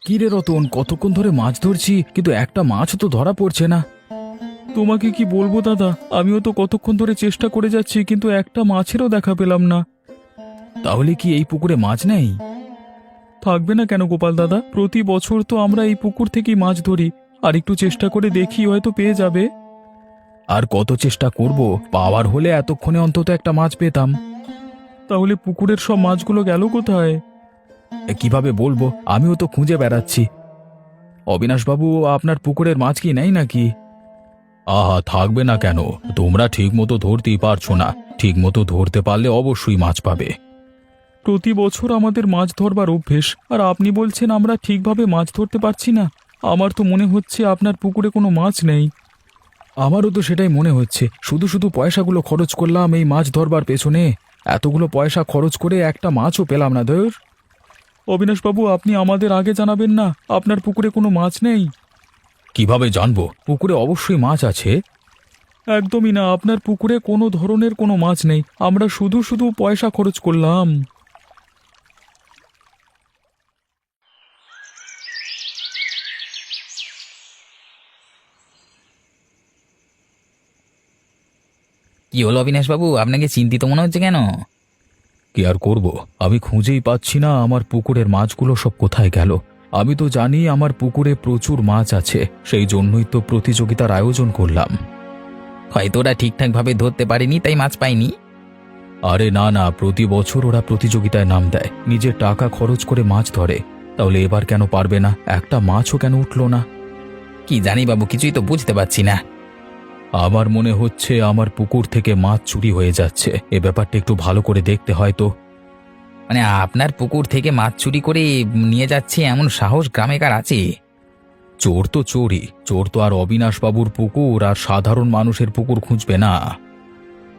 কি রে রতন, কতক্ষণ ধরে মাছ ধরছি কিন্তু একটা মাছ তো ধরা পড়ছে না। তোমাকে কি বলবো দাদা, আমিও তো কতক্ষণ ধরে চেষ্টা করে যাচ্ছি কিন্তু একটা মাছেরও দেখা পেলাম না। তাহলে কি এই পুকুরে মাছ নেই? থাকবে না কেন গোপাল দাদা, প্রতি বছর তো আমরা এই পুকুর থেকেই মাছ ধরি। আর একটু চেষ্টা করে দেখি, হয়তো পেয়ে যাবে। আর কত চেষ্টা করব, পাওয়ার হলে এতক্ষণে অন্তত একটা মাছ পেতাম। তাহলে পুকুরের সব মাছগুলো গেল কোথায়? কিভাবে বলবো, আমিও তো খুঁজে বেড়াচ্ছি। অবিনাশবাবু, আপনার পুকুরের মাছ কি নেই নাকি? আহা, থাকবে না কেন? তোমরা ঠিক মতো ধরতেই পারছো না। ঠিক মতো ধরতে পারলে অবশ্যই মাছ পাবে। প্রতি বছর আমাদের মাছ ধরবার অভ্যেস, আর আপনি বলছেন আমরা ঠিকভাবে মাছ ধরতে পারছি না। আমার তো মনে হচ্ছে আপনার পুকুরে কোনো মাছ নেই। আমারও তো সেটাই মনে হচ্ছে। শুধু শুধু পয়সাগুলো খরচ করলাম এই মাছ ধরবার পেছনে। এতগুলো পয়সা খরচ করে একটা মাছও পেলাম না। ধর, অবিনাশবাবু, আপনি আমাদের আগে জানাবেন না আপনার পুকুরে কোনো মাছ নেই? কিভাবে জানবো? পুকুরে অবশ্যই মাছ আছে। একদমই না, আপনার পুকুরে কোনো ধরনের কোনো মাছ নেই। আমরা শুধু শুধু পয়সা খরচ করলাম। কি হলো অবিনাশবাবু, আপনাকে চিন্তিত মনে হচ্ছে কেন? কি আর করব, আমি খুঁজেই পাচ্ছি না আমার পুকুরের মাছগুলো সব কোথায় গেল। আমি তো জানি আমার পুকুরে প্রচুর মাছ আছে, সেই জন্যই তো প্রতিযোগিতার আয়োজন করলাম। হয়তো ওরা ঠিকঠাক ভাবে ধরতে পারেনি তাই মাছ পায়নি। আরে না না, প্রতি বছর ওরা প্রতিযোগিতায় নাম দেয়, নিজের টাকা খরচ করে মাছ ধরে। তাহলে এবার কেন পারবে না? একটা মাছও কেন উঠল না? কি জানি বাবু, কিছুই তো বুঝতে পারছি না। আমার মনে হচ্ছে আমার পুকুর থেকে মাছ চুরি হয়ে যাচ্ছে। এ ব্যাপারটা একটু ভালো করে দেখতে হয় তো। মানে আপনার পুকুর থেকে মাছ চুরি করে নিয়ে যাচ্ছে এমন সাহস গ্রামে কার আছে? চোর তো চোরই, চোর তো আর অবিনাশবাবুর পুকুর আর সাধারণ মানুষের পুকুর খুঁজবে না।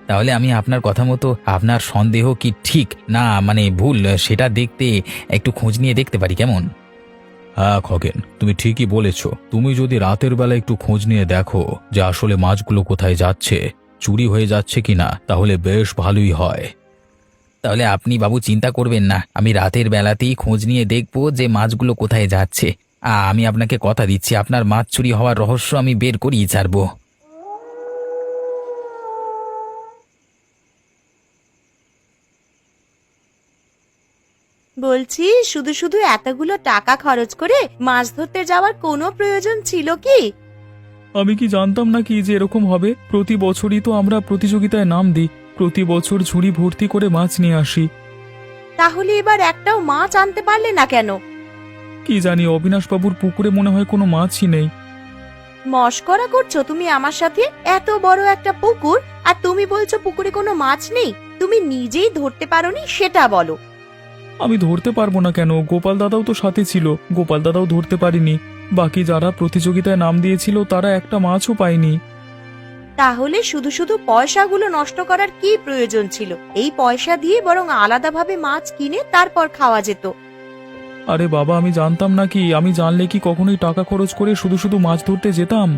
তাহলে আমি আপনার কথা মতো, আপনার সন্দেহ কি ঠিক না মানে ভুল সেটা দেখতে একটু খোঁজ নিয়ে দেখতে পারি কেমন? হ্যাঁ খগেন, তুমি ঠিকই বলেছ। তুমি যদি রাতের বেলা একটু খোঁজ নিয়ে দেখো যে আসলে মাছগুলো কোথায় যাচ্ছে, চুরি হয়ে যাচ্ছে কিনা, তাহলে বেশ ভালোই হয়। তাহলে আপনি বাবু চিন্তা করবেন না, আমি রাতের বেলাতেই খোঁজ নিয়ে দেখব যে মাছগুলো কোথায় যাচ্ছে। আমি আপনাকে কথা দিচ্ছি, আপনার মাছ চুরি হওয়ার রহস্য আমি বের করেই ছাড়বো। বলছি, শুধু শুধু এতগুলো টাকা খরচ করে মাছ ধরতে যাওয়ার কোনো প্রয়োজন ছিল কি? আমি কি জানতাম নাকি যে এরকম হবে? প্রতি বছরই তো আমরা প্রতিযোগিতায় নাম দিই, প্রতি বছর ঝুড়ি ভর্তি করে মাছ নিয়ে আসি। তাহলে এবার একটাও মাছ আনতে পারলে না কেন? কি জানি, অবিনাশবাবুর পুকুরে মনে হয় কোনো মাছই নেই। মশকরা করছো তুমি আমার সাথে? এত বড় একটা পুকুর, আর তুমি বলছো পুকুরে কোনো মাছ নেই? তুমি নিজেই ধরতে পারোনি সেটা বলো। আমি ধরতে পারবো না কেন? গোপাল দাদাও তো সাথে ছিল, গোপাল দাদাও ধরতে পারিনি। বাকি যারা প্রতিযোগিতায় নাম দিয়েছিল তারা একটা মাছও পায়নি। তাহলে শুধু শুধু পয়সাগুলো নষ্ট করার কি প্রয়োজন ছিল? এই পয়সা দিয়ে বরং আলাদাভাবে মাছ কিনে তারপর খাওয়া যেত। আরে বাবা, আমি জানতাম নাকি? আমি জানলে কি কখনোই টাকা খরচ করে শুধু শুধু মাছ ধরতে যেতাম?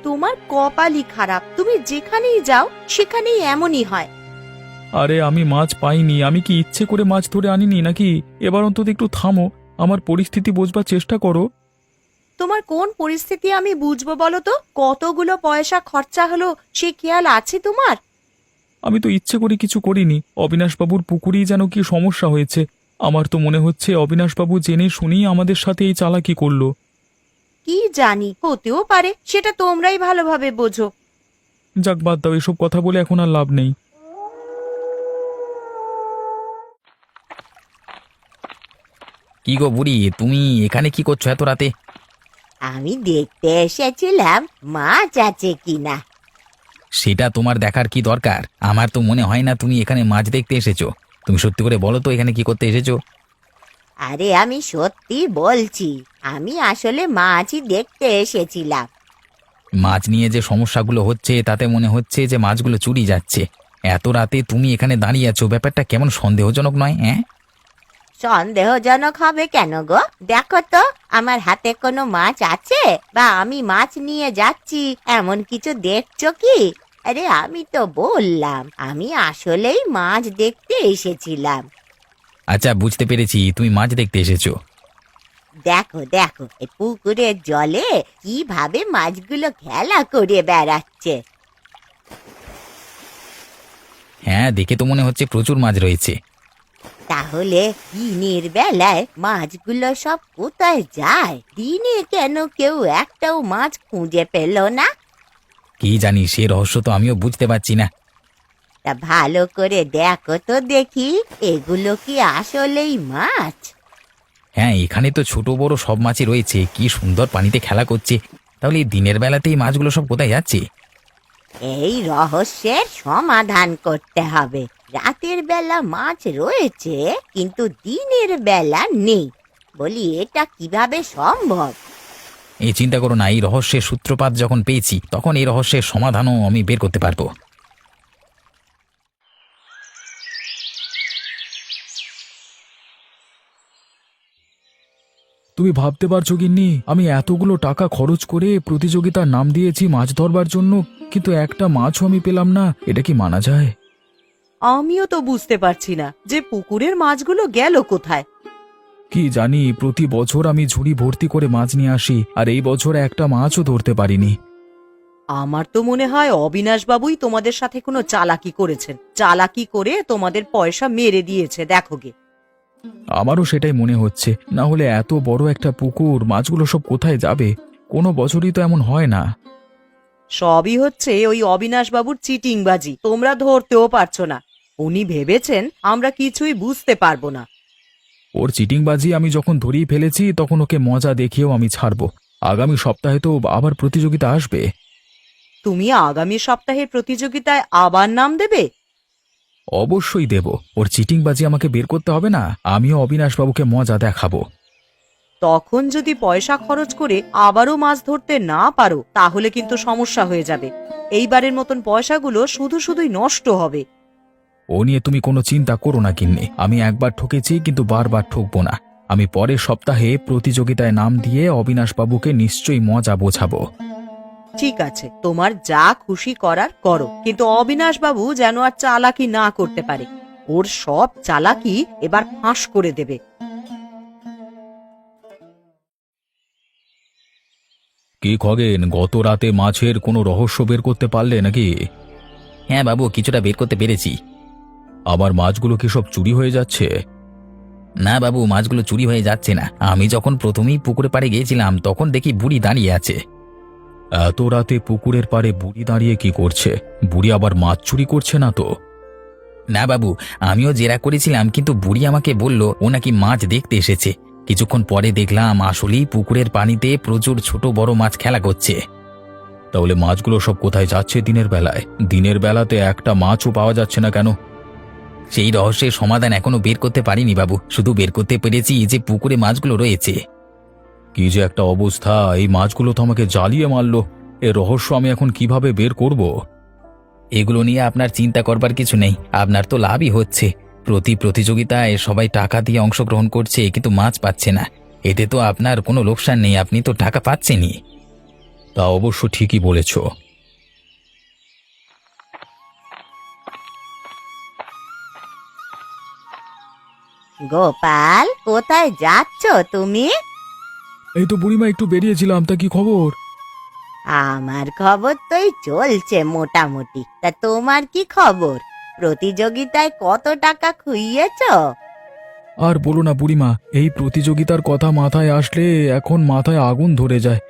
তোমার কপালই খারাপ, তুমি যেখানেই যাও সেখানেই এমনই হয়। আরে আমি মাছ পাইনি, আমি কি ইচ্ছে করে মাছ ধরে আনিনি নাকি? এবার অন্তত একটু থামো, আমার পরিস্থিতি বোঝবার চেষ্টা করো। তোমার কোন পরিস্থিতি আমি বুঝবো বলো তো? কতগুলো পয়সা খরচা হলো সে খেয়াল আছে তোমার? আমি তো ইচ্ছে করে কিছু করিনি। অবিনাশবাবুর পুকুরেই যেন কি সমস্যা হয়েছে। আমার তো মনে হচ্ছে অবিনাশবাবু জেনে শুনেই আমাদের সাথে এই চালাকি করলো। কি জানি, হতেও পারে, সেটা তোমরাই ভালোভাবে বোঝো। যাক, বাদ দাও, এসব কথা বলে এখন আর লাভ নেই। কি গো বুড়ি, তুমি এখানে কি করছো এত রাতে? আমি দেখতে এসেছিলাম মাছ আছে কিনা। সেটা তোমার দেখার কি দরকার? আমার তো মনে হয় না তুমি এখানে মাছ দেখতে এসেছো। তুমি সত্যি করে বলো তো এখানে কি করতে এসেছো? আরে আমি সত্যি বলছি, আমি আসলে মাছই দেখতে এসেছিলাম। মাছ নিয়ে যে সমস্যাগুলো হচ্ছে তাতে মনে হচ্ছে যে মাছগুলো চুরি যাচ্ছে। এত রাতে তুমি এখানে দাঁড়িয়ে আছো, ব্যাপারটা কেমন সন্দেহজনক নয়? হ্যাঁ, সন্দেহজনক হবে কেন গো? দেখো তো আমার হাতে কোনো মাছ আছে, বা আমি মাছ নিয়ে যাচ্ছি এমন কিছু দেখছো কি? আরে আমি তো বললাম আমি আসলেই মাছ দেখতে এসেছিলাম। আচ্ছা বুঝতে পেরেছি, তুমি মাছ দেখতে এসেছো। দেখো দেখো এই পুকুরের জলে কিভাবে মাছগুলো খেলা করে বেড়াচ্ছে। হ্যাঁ, দেখে তো মনে হচ্ছে প্রচুর মাছ রয়েছে। তাহলে দিনের বেলায় মাছগুলো সব কোথায় যায়? দিনে কেন কেউ একটাও মাছ খুঁজে পেল না? কি জানি, সে রহস্য তো আমিও বুঝতে পারছি না। তা ভালো করে দেখো তো দেখি, এগুলো কি আসলেই মাছ? হ্যাঁ, এখানে তো ছোট বড় সব মাছই রয়েছে, কি সুন্দর পানিতে খেলা করছে। তাহলে এই দিনের বেলাতেই মাছগুলো সব কোথায় যাচ্ছে? এই রহস্যের সমাধান করতে হবে। রাতের বেলা মাছ রয়েছে কিন্তু দিনের বেলা নেই, বলি এটা কিভাবে সম্ভব? এই চিন্তা করো না, এই রহস্যের সূত্রপাত যখন পেয়েছি তখন এই রহস্যের সমাধানও আমি বের করতে পারবো। তুমি ভাবতে পারছো গিন্নি, আমি এতগুলো টাকা খরচ করে প্রতিযোগিতার নাম দিয়েছি মাছ ধরবার জন্য, কিন্তু একটা মাছও আমি পেলাম না। এটা কি মানা যায়? আমিও তো বুঝতে পারছি না যে পুকুরের মাছগুলো গেল কোথায়। কি জানি, প্রতি বছর আমি ঝুড়ি ভর্তি করে মাছ নিয়ে আসি, আর এই বছর একটা মাছও ধরতে পারিনি। আমার তো মনে হয় অবিনাশ বাবুই তোমাদের সাথে কোনো চালাকি করেছেন, চালাকি করে তোমাদের পয়সা মেরে দিয়েছে। দেখো গে, আমারও সেটাই মনে হচ্ছে। না হলে এত বড় একটা পুকুর, মাছগুলো সব কোথায় যাবে? কোনো বছরই তো এমন হয় না। সবই হচ্ছে ওই অবিনাশ বাবুর চিটিংবাজি, তোমরা ধরতেও পারছো না। উনি ভেবেছেন আমরা কিছুই বুঝতে পারবো না। ওর চিটিংবাজি আমি যখন ধরিয়ে ফেলেছি তখন ওকে মজা দেখিয়েও আমি ছাড়বো। আগামী সপ্তাহে তো আবার প্রতিযোগিতা আসবে। তুমি আগামী সপ্তাহের প্রতিযোগিতায় আবার নাম দেবে? অবশ্যই দেব। ওর চিটিংবাজি আমাকে বের করতে হবে না, আমিও অবিনাশবাবুকে মজা দেখাবো। তখন যদি পয়সা খরচ করে আবারও মাছ ধরতে না পারো তাহলে কিন্তু সমস্যা হয়ে যাবে। এইবারের মতন পয়সাগুলো শুধু শুধুই নষ্ট হবে। ও নিয়ে তুমি কোনো চিন্তা করো না গিন্নি, আমি একবার ঠকেছি কিন্তু বারবার ঠকবো না। আমি পরের সপ্তাহে প্রতিযোগিতায় নাম দিয়ে অবিনাশবাবুকে নিশ্চয়ই মজা বোঝাবো। ঠিক আছে, তোমার যা খুশি করার করো, কিন্তু অবিনাশ বাবু যেন আর চালাকি না করতে পারে। ওর সব চালাকি এবার ফাঁস করে দেবে। কি খগেন, গত রাতে মাছের কোনো রহস্য বের করতে পারলে নাকি? হ্যাঁ বাবু, কিছুটা বের করতে পেরেছি। আমার মাছগুলো কি সব চুরি হয়ে যাচ্ছে? না বাবু, মাছগুলো চুরি হয়ে যাচ্ছে না। আমি যখন প্রথমেই পুকুরে পাড়ে গিয়েছিলাম তখন দেখি বুড়ি দাঁড়িয়ে আছে। এত রাতে পুকুরের পাড়ে বুড়ি দাঁড়িয়ে কি করছে? বুড়ি আবার মাছ চুরি করছে না তো? না বাবু, আমিও জেরা করেছিলাম, কিন্তু বুড়ি আমাকে বলল ও নাকি মাছ দেখতে এসেছে। কিছুক্ষণ পরে দেখলাম আসলেই পুকুরের পানিতে প্রচুর ছোট বড় মাছ খেলা করছে। তাহলে মাছগুলো সব কোথায় যাচ্ছে দিনের বেলায়? দিনের বেলাতে একটা মাছও পাওয়া যাচ্ছে না কেন? সেই রহস্যের সমাধান এখনো বের করতে পারিনি বাবু, শুধু বের করতে পেরেছি যে পুকুরে মাছগুলো রয়েছে। কি যে একটা অবস্থা! এই মাছগুলো তো আমাকে জ্বালিয়ে মারলো। এ রহস্য আমি এখন কিভাবে বের করব? এগুলো নিয়ে আপনার চিন্তা করবার কিছু নেই, আপনার তো লাভই হচ্ছে। প্রতি প্রতিযোগিতায় সবাই টাকা দিয়ে অংশগ্রহণ করছে কিন্তু মাছ পাচ্ছে না। এতে তো আপনার কোনো লোকসান নেই, আপনি তো টাকা পাচ্ছেনই। তা অবশ্য ঠিকই বলেছ। গোপাল, কোথায় যাচ্ছ তুমি? এই তো বুড়িমা, একটু বেরিয়েছিলাম। তা কি খবর? আমার খবর তো এই চলছে মোটামুটি। তা তোমার কি খবর? প্রতিযোগিতায় কত টাকা খুইয়েছ? আর বলো না বুড়িমা, এই প্রতিযোগিতার কথা মাথায় আসলে এখন মাথায় আগুন ধরে যায়।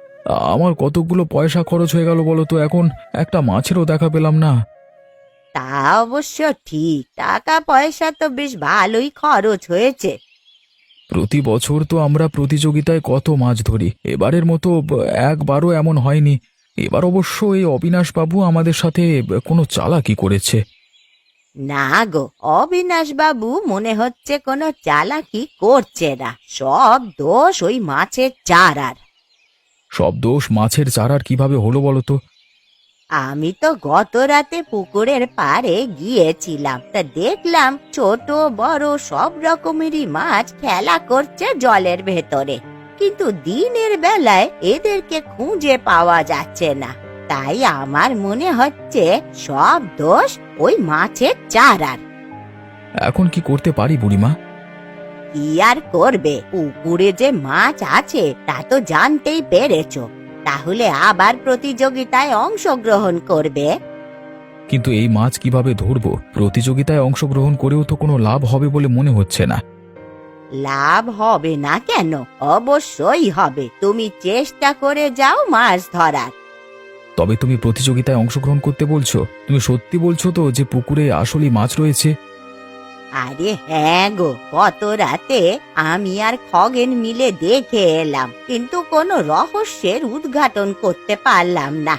আমার কতগুলো পয়সা খরচ হয়ে গেল বলো তো, এখন একটা মাছেরও দেখা পেলাম না। তা অবশ্য ঠিক, টাকা পয়সা তো বেশ ভালোই খরচ হয়েছে। প্রতি বছর তো আমরা প্রতিযোগিতায় কত মাছ ধরি, এবারের মতো একবারও এমন হয়নি। এবার অবশ্য এই অবিনাশবাবু আমাদের সাথে কোনো চালাকি করেছে। না গো, অবিনাশ বাবু মনে হচ্ছে কোনো চালাকি করছে না, সব দোষ ওই মাছের চারার। সব দোষ মাছের চারার কিভাবে হলো বলো তো? আমি তো গত রাতে পুকুরের পাড়ে গিয়েছিলাম, তা দেখলাম ছোট বড় সব রকমেরই মাছ খেলা করছে জলের ভেতরে, কিন্তু দিনের বেলায় এদেরকে খুঁজে পাওয়া যাচ্ছে না। তাই আমার মনে হচ্ছে সব দোষ ওই মাছের চারার। এখন কি করতে পারি বুড়িমা? কি আর করবে, পুকুরে যে মাছ আছে তা তো জানতেই পেরেছো, তাহলে আবার প্রতিযোগিতায় অংশগ্রহণ করবে। কিন্তু এই মাছ কিভাবে ধরবো? প্রতিযোগিতায় অংশগ্রহণ করেও তো কোনো লাভ হবে বলে মনে হচ্ছে না। লাভ হবে না কেন? অবশ্যই হবে, তুমি চেষ্টা করে যাও মাছ ধরার। তবে তুমি প্রতিযোগিতায় অংশগ্রহণ করতে বলছো? তুমি সত্যি বলছো তো যে পুকুরে আসলেই মাছ রয়েছে? আরে হ্যাঁ গো, গত রাতে আমি আর খগেন মিলে দেখে এলাম, কিন্তু কোনো রহস্যের উদ্ঘাটন করতে পারলাম না।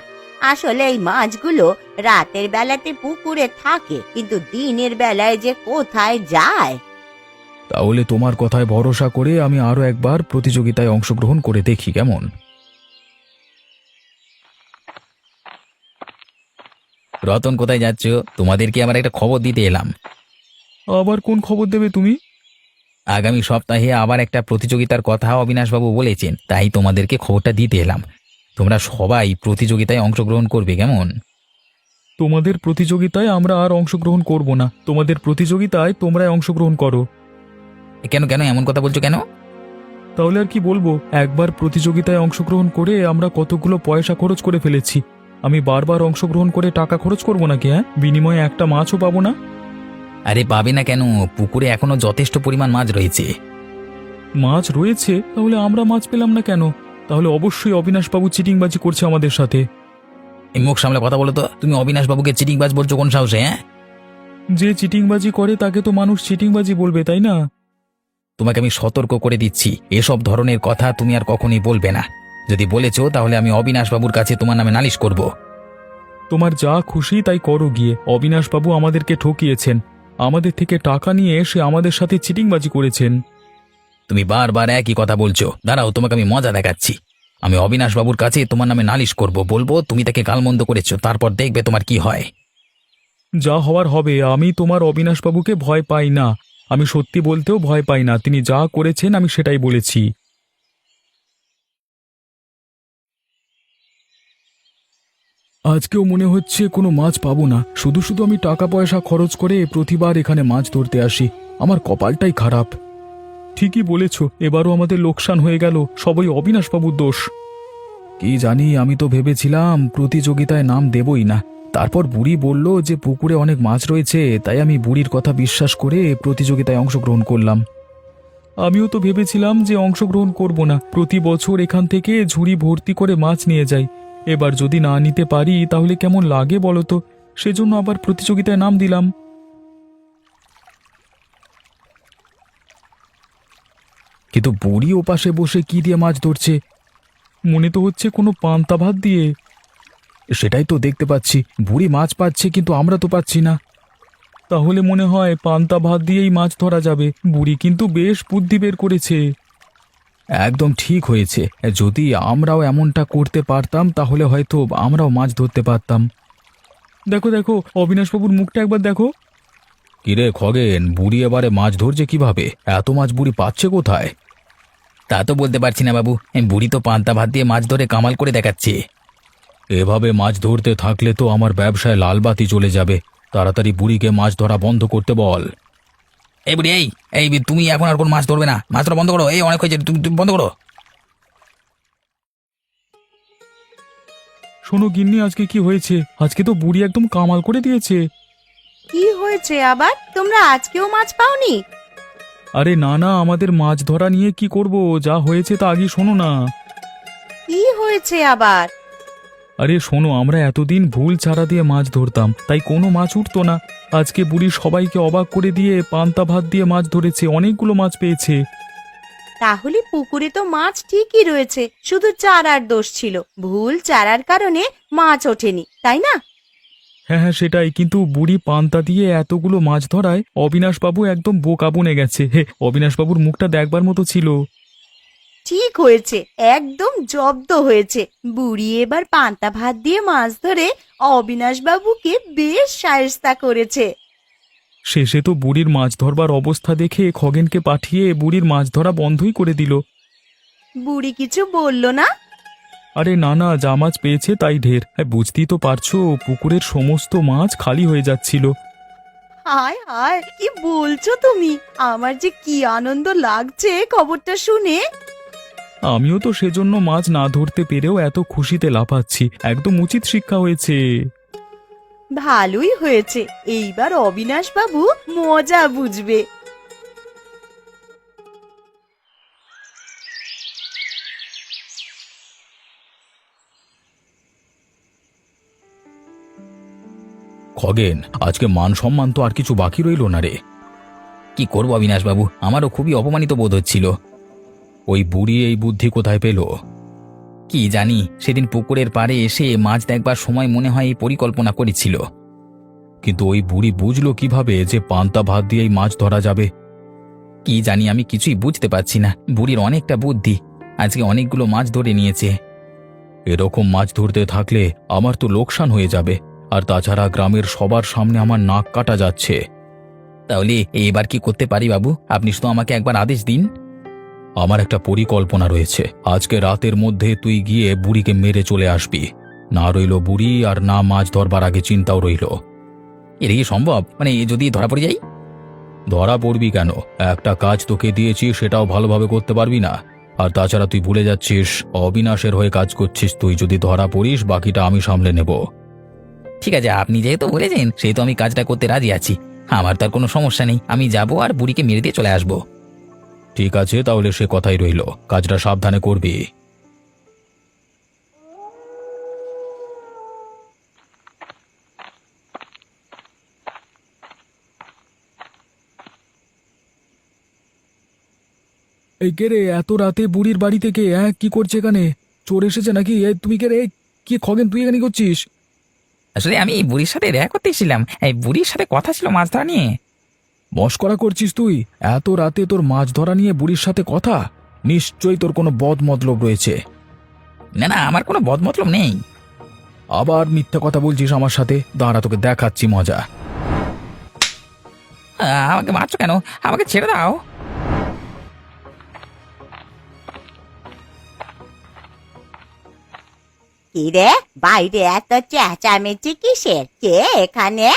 আসলে এই মাছগুলো রাতের বেলাতে পুকুরে থাকে, কিন্তু দিনের বেলায় যে কোথায় যায়। তাহলে তোমার কথায় ভরসা করে আমি আরো একবার প্রতিযোগিতায় অংশগ্রহণ করে দেখি কেমন। রতন, কোথায় যাচ্ছ? তোমাদেরকে আমার একটা খবর দিতে এলাম। আবার কোন খবর দেবে তুমি? আগামী সপ্তাহে আবার একটা প্রতিযোগিতার কথা অবিনাশবাবু বলেছেন, তাই তোমাদেরকে খবরটা দিতে এলাম। তোমরা সবাই প্রতিযোগিতায় অংশগ্রহণ করবে, কেমন? তোমাদের প্রতিযোগিতায় আমরা আর অংশগ্রহণ করব না, তোমাদের প্রতিযোগিতায় তোমরাই অংশগ্রহণ করো। কেন কেন এমন কথা বলছো কেন? তাহলে আর কি বলবো, একবার প্রতিযোগিতায় অংশগ্রহণ করে আমরা কতগুলো পয়সা খরচ করে ফেলেছি। আমি বারবার অংশগ্রহণ করে টাকা খরচ করব নাকি? হ্যাঁ, বিনিময়ে একটা মাছও পাবো না? আরে পাবে না কেন? পুকুরে এখনো যথেষ্ট পরিমাণ মাছ রয়েছে। মাছ রয়েছে, তাহলে আমরা মাছ পেলাম না কেন? তাহলে অবশ্যই অবিনাশবাবু চিটিংবাজি করছে আমাদের সাথে। এই মুখ সামলে কথা বলো তো, তুমি অবিনাশবাবুকে চিটিংবাজ বলছো কোন সাহসে? হ্যাঁ, যে চিটিংবাজি করে তাকে তো মানুষ চিটিংবাজি বলবে, তাই না? তোমাকে আমি সতর্ক করে দিচ্ছি, এসব ধরনের কথা তুমি আর কখনোই বলবে না। যদি বলেছো তাহলে আমি অবিনাশবাবুর কাছে তোমার নামে নালিশ করব। তোমার যা খুশি তাই করো গিয়ে। অবিনাশবাবু আমাদেরকে ঠকিয়েছেন, আমাদের থেকে টাকা নিয়ে এসে আমাদের সাথে চিটিংবাজি করেছেন। তুমি বারবার একই কথা বলছো। দাঁড়াও, তোমাকে আমি মজা দেখাচ্ছি। আমি অবিনাশবাবুর কাছে তোমার নামে নালিশ করব, বলবো তুমি তাকে গালমন্দ করেছো, তারপর দেখবে তোমার কি হয়। যা হওয়ার হবে। আমি তোমার অবিনাশবাবুকে ভয় পাই না, আমি সত্যি বলতেও ভয় পাই না। তিনি যা করেছেন আমি সেটাই বলেছি। আজকেও মনে হচ্ছে কোনো মাছ পাবো না। শুধু শুধু আমি টাকা পয়সা খরচ করে প্রতিবার এখানে মাছ ধরতে আসি, আমার কপালটাই খারাপ। ঠিকই বলেছ, এবারও আমাদের লোকসান হয়ে গেল, সবই অবিনাশবাবুর দোষ। কি জানি, আমি তো ভেবেছিলাম প্রতিযোগিতায় নাম দেবই না। তারপর বুড়ি বলল যে পুকুরে অনেক মাছ রয়েছে, তাই আমি বুড়ির কথা বিশ্বাস করে প্রতিযোগিতায় অংশগ্রহণ করলাম। আমিও তো ভেবেছিলাম যে অংশগ্রহণ করব না, প্রতি বছর এখান থেকে ঝুড়ি ভর্তি করে মাছ নিয়ে যাই। এবার যদি না নিতে পারি তাহলে কেমন লাগে বলো তো, সেজন্য আবার প্রতিযোগিতায় নাম দিলাম। কিন্তু বুড়ি ওপাশে বসে কি দিয়ে মাছ ধরছে? মনে তো হচ্ছে কোনো পান্তা ভাত দিয়ে। সেটাই তো দেখতে পাচ্ছি, বুড়ি মাছ পাচ্ছে কিন্তু আমরা তো পাচ্ছি না। তাহলে মনে হয় পান্তা ভাত দিয়েই মাছ ধরা যাবে। বুড়ি কিন্তু বেশ বুদ্ধি বের করেছে। একদম ঠিক হয়েছে, যদি আমরাও এমনটা করতে পারতাম তাহলে হয়তো আমরাও মাছ ধরতে পারতাম। দেখো দেখো, অবিনাশবাবুর মুখটা একবার দেখো। কিরে খগেন, বুড়ি এবারে মাছ ধরছে কিভাবে? এত মাছ বুড়ি পাচ্ছে কোথায়? তা তো বলতে পারছি না বাবু, বুড়ি তো পান্তা ভাত দিয়ে মাছ ধরে কামাল করে দেখাচ্ছে। এভাবে মাছ ধরতে থাকলে তো আমার ব্যবসায় লালবাতি চলে যাবে। তাড়াতাড়ি বুড়িকে মাছ ধরা বন্ধ করতে বল। এই বুড়ি, এই এই তুমি এখন আর কোন মাছ ধরবে না, মাছ ধরা বন্ধ করো। এই অনেক হয়েছে, তুমি বন্ধ করো। শোনো গিন্নি, আজকে কি হয়েছে? আজকে তো বুড়ি একদম কামাল করে দিয়েছে। কি হয়েছে আবার? তোমরা আজকেও মাছ পাওনি? আরে না না, আমাদের মাছ ধরা নিয়ে কি করব, যা হয়েছে তা আগে শোনো না। কি হয়েছে আবার? আরে শোনো, আমরা এতদিন ভুল চারা দিয়ে মাছ ধরতাম, তাই কোনো মাছ উঠতো না। আজকে বুড়ি সবাইকে অবাক করে দিয়ে পান্তা ভাত দিয়ে মাছ ধরেছে, অনেকগুলো মাছ পেয়েছে। তাহলে পুকুরে তো মাছ ঠিকই রয়েছে, শুধু চারার দোষ ছিল। ভুল চারার কারণে মাছ ওঠেনি, তাই না? হ্যাঁ হ্যাঁ সেটাই, কিন্তু বুড়ি পান্তা দিয়ে এতগুলো মাছ ধরায় অবিনাশবাবু একদম বোকা বনে গেছে। হে, অবিনাশবাবুর মুখটা দেখবার মতো ছিল। ঠিক হয়েছে, একদম জব্দ হয়েছে। বুড়ি এবার পান্তা ভাত দিয়ে মাছ ধরে অবিনাশ বাবুকে বেশ শায়েস্তা করেছে। শেষে তো বুড়ির মাছ ধরবার অবস্থা দেখে খগেনকে পাঠিয়ে বুড়ির মাছ ধরা বন্ধই করে দিল। বুড়ি কিছু বলল না? আরে না না, যা মাছ পেয়েছে তাই ঢের। হ্যাঁ, বুঝতেই তো পারছো, পুকুরের সমস্ত মাছ খালি হয়ে যাচ্ছিল। হায় হায়, কি বলছো তুমি? আমার যে কি আনন্দ লাগছে খবরটা শুনে। আমিও তো সেজন্য মাছ না ধরতে পেরেও এত খুশিতে লাফাচ্ছি। একদম উচিত শিক্ষা হয়েছে। ভালোই হয়েছে, এইবার অবিনাশ বাবু মজা বুঝবে। খগেন, আজকে মান সম্মান তো আর কিছু বাকি রইল না রে। কি করবো অবিনাশবাবু, আমারও খুবই অপমানিত বোধ হচ্ছিল। ওই বুড়ি এই বুদ্ধি কোথায় পেল? কি জানি, সেদিন পুকুরের পাড়ে এসে মাছ দেখবার সময় মনে হয় এই পরিকল্পনা করেছিল। কিন্তু ওই বুড়ি বুঝলো কিভাবে যে পান্তা ভাত দিয়েই মাছ ধরা যাবে? কি জানি, আমি কিছুই বুঝতে পারছি না। বুড়ির অনেকটা বুদ্ধি, আজকে অনেকগুলো মাছ ধরে নিয়েছে। এরকম মাছ ধরতে থাকলে আমার তো লোকসান হয়ে যাবে, আর তাছাড়া গ্রামের সবার সামনে আমার নাক কাটা যাচ্ছে। তাহলে এবার কি করতে পারি বাবু? আপনি শুধু আমাকে একবার আদেশ দিন। আমার একটা পরিকল্পনা রয়েছে। আজকে রাতের মধ্যে তুই গিয়ে বুড়িকে মেরে চলে আসবি। না রইল বুড়ি, আর না মাছ ধরবার আগে চিন্তাও রইল। এটা কি সম্ভব? মানে যদি ধরা পড়ে যাই? ধরা পড়বি কেন? একটা কাজ তোকে দিয়েছি, সেটাও ভালোভাবে করতে পারবি না? আর তাছাড়া তুই ভুলে যাচ্ছিস অবিনাশের হয়ে কাজ করছিস তুই। যদি ধরা পড়িস, বাকিটা আমি সামলে নেব। ঠিক আছে, আপনি যেহেতু বলেছেন সেহেতু আমি কাজটা করতে রাজি আছি। আমার তার কোনো সমস্যা নেই, আমি যাব আর বুড়িকে মেরে দিয়ে চলে আসবো। ঠিক আছে, তাহলে সে কথাই রইল। কাজটা সাবধানে করবি। এই কে রে? এত রাতে বুড়ির বাড়ি থেকে কি করছে এখানে? চোর এসেছে নাকি? তুমি কে রে? কি খগেন, তুই এখানে কি করছিস? আসলে আমি এই বুড়ির সাথে দেখা করতে এসেছিলাম। এই বুড়ির সাথে কথা ছিল মাছ ধরা নিয়ে। মশকরা করছিস তুই? এত রাতে তোর মাছ ধরা নিয়ে বুড়ির সাথে কথা? নিশ্চয়ই তোর কোনো বদ মতলব রয়েছে। না না, আমার কোনো বদমতলব নেই। আবার মিথ্যা কথা বলছিস আমার সাথে। দাঁড়া, তোকে দেখাচ্ছি মজা। আমাকে মারছো কেন? আমাকে ছেড়ে দাও। কি রে, বাইরে এত চেঁচামেচি কিসের? কে এখানে?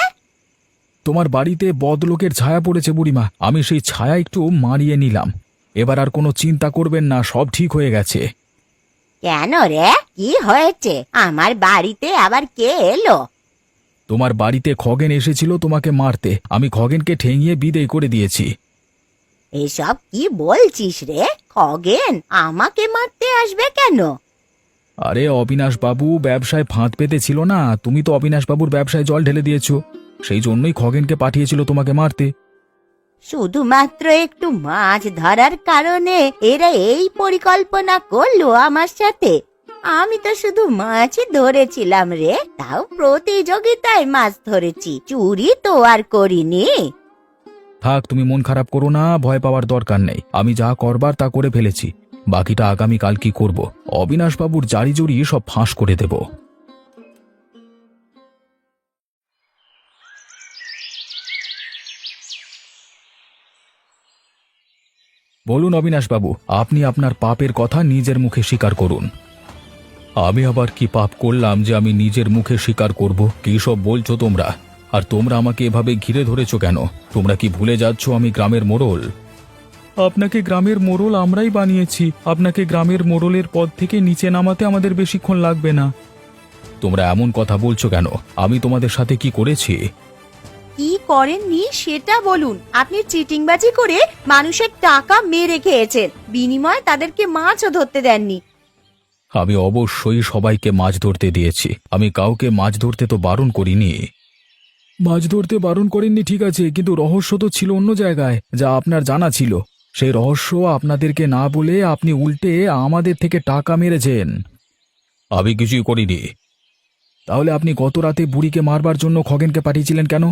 তোমার বাড়িতে বদলোকের ছায়া পড়েছে বুড়িমা। আমি সেই ছায়া একটু মারিয়ে নিলাম। এবার আর কোনো চিন্তা করবেন না, সব ঠিক হয়ে গেছে। কেন রে, কি হয়েছে? আমার বাড়িতে আবার কে এলো? তোমার বাড়িতে খগেন এসেছিল তোমাকে মারতে। আমি খগেনকে ঠেঙিয়ে বিদেয় করে দিয়েছি। এসব কি বলছিস রে? খগেন আমাকে মারতে আসবে কেন? আরে অবিনাশ বাবু ব্যবসায় ফাঁদ পেতেছিল না? তুমি তো অবিনাশ বাবুর ব্যবসায় জল ঢেলে দিয়েছো। সেই জন্যই খগেনকে পাঠিয়েছিল তোমাকে মারতে। শুধুমাত্র একটু মাছ ধরার কারণে এরা এই পরিকল্পনা করলো আমার সাথে? আমি তো শুধু মাছই ধরেছিলাম রে, তাও প্রতিযোগিতায় মাছ ধরেছি, চুরি তো আর করিনি। থাক, তুমি মন খারাপ করো না, ভয় পাওয়ার দরকার নেই। আমি যা করবার তা করে ফেলেছি। বাকিটা আগামীকাল কি করব, অবিনাশ বাবুর জারি জড়ি সব ফাঁস করে দেব। বলুন অবিনাশ বাবু, আপনি আপনার পাপের কথা নিজের মুখে স্বীকার করুন। আমি আবার কি পাপ করলাম যে আমি নিজের মুখে স্বীকার করব? কি সব বলছো তোমরা? আর তোমরা আমাকে এভাবে ঘিরে ধরেছো কেন? তোমরা কি ভুলে যাচ্ছ আমি গ্রামের মোড়ল? আপনাকে গ্রামের মোড়ল আমরাই বানিয়েছি। আপনাকে গ্রামের মোড়লের পদ থেকে নিচে নামাতে আমাদের বেশিক্ষণ লাগবে না। তোমরা এমন কথা বলছো কেন? আমি তোমাদের সাথে কি করেছি? কি করেননি সেটা বলুন। আপনি চিটিংবাজি করে মানুষের টাকা মেরে খেয়েছেন, বিনিময়ে তাদেরকে মাছও ধরতে দেননি। আমি অবশ্যই সবাইকে মাছ ধরতে দিয়েছি। আমি কাউকে মাছ ধরতে তো বারণ করিনি। মাছ ধরতে বারণ করেননি ঠিক আছে, কিন্তু রহস্য তো ছিল অন্য জায়গায়, যা আপনার জানা ছিল। সেই রহস্য আপনাদেরকে না বলে আপনি উল্টে আমাদের থেকে টাকা মেরেছেন। আমি কিছুই করিনি। তাহলে আপনি গত রাতে বুড়িকে মারবার জন্য খগেনকে পাঠিয়েছিলেন কেন?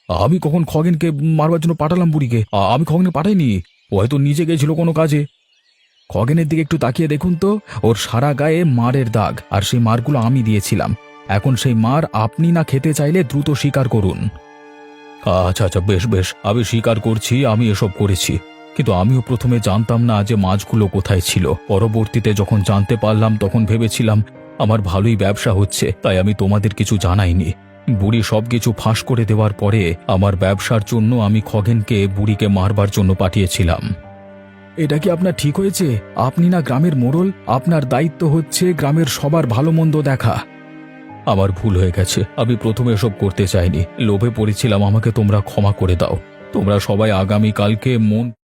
আমি কখন খগেনকে মারবার জন্য পাঠালাম বুড়িকে? আমি খগেনকে পাঠাইনি। ও হয়তো নিজে গেছিল কোনো কাজে। খগেনের দিকে একটু তাকিয়ে দেখুন তো, ওর সারা গায়ে মারের দাগ, আর সেই মারগুলো আমি দিয়েছিলাম। এখন সেই মার আপনি না খেতে চাইলে দ্রুত স্বীকার করুন। আচ্ছা আচ্ছা, বেশ বেশ, আমি স্বীকার করছি আমি এসব করেছি। কিন্তু আমিও প্রথমে জানতাম না যে মাছগুলো কোথায় ছিল। পরবর্তীতে যখন জানতে পারলাম তখন ভেবেছিলাম আমার ভালোই ব্যবসা হচ্ছে, তাই আমি তোমাদের কিছু জানাইনি। বুড়ি সবকিছু ফাঁস করে দেওয়ার পরে আমার ব্যবসার জন্য আমি খগেনকে বুড়িকে মারবার জন্য পাঠিয়েছিলাম। এটা কি আপনার ঠিক হয়েছে? আপনি না গ্রামের মোড়ল, আপনার দায়িত্ব হচ্ছে গ্রামের সবার ভালো মন্দ দেখা। আমার ভুল হয়ে গেছে, আমি প্রথমে এসব করতে চাইনি, লোভে পড়েছিলাম, আমাকে তোমরা ক্ষমা করে দাও। তোমরা সবাই আগামীকালকে মন